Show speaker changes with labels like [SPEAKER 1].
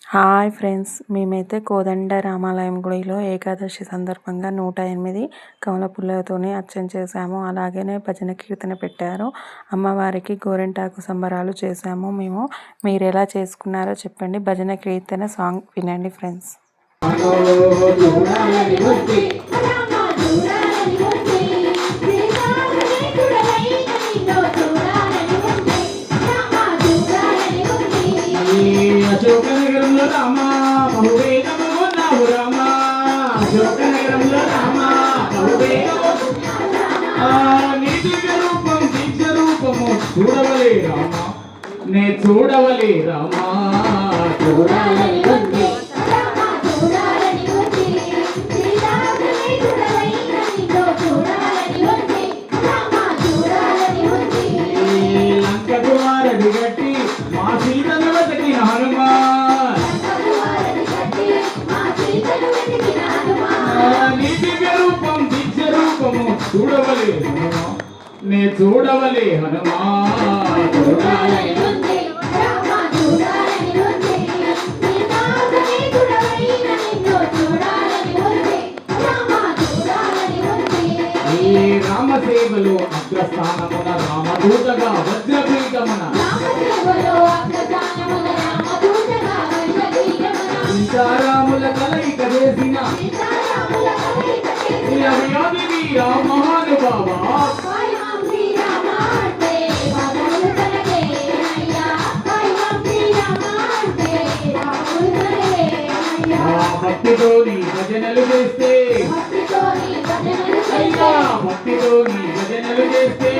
[SPEAKER 1] Hi friends, మేమైతే కోదండ రామాలయం గుడిలో ఏకాదశి సందర్భంగా 108 కమల పుల్లతోని అర్చన చేశాము. అలాగనే భజన కీర్తన పెట్టారు. అమ్మవారికి గోరింటాకు సంబరాలు చేశాము మేము. మీరు ఎలా చేసుకున్నారో చెప్పండి. భజన కీర్తన సాంగ్ వినండి ఫ్రెండ్స్.
[SPEAKER 2] అశోకనగరంలో రామ బహువేగము ఉన్నావు రామ అశోకనగరంలో రామ బహువేగము నీ దివ్య రూపం దివ్య రూపము చూడవలే రామ నే చూడవలే రామ చూడాలని ఉంది లంక కుమారుడి గట్టి మా సీతను వెతికిన హనుమాన్ నీ దివ్య రూపం దివ్య రూపము చూడవలే హనుమా నే చూడవలే హనుమా చూడాలని ఉంది రామ సేవలో అగ్రస్థానమున రామదూతగా వజ్రపీఠమున సీతారాముల కలయిక చేసిన మహానుభావ భక్తితో నీ భజనలు చేస్తే భక్తితో నీ భజనలు చేస్తే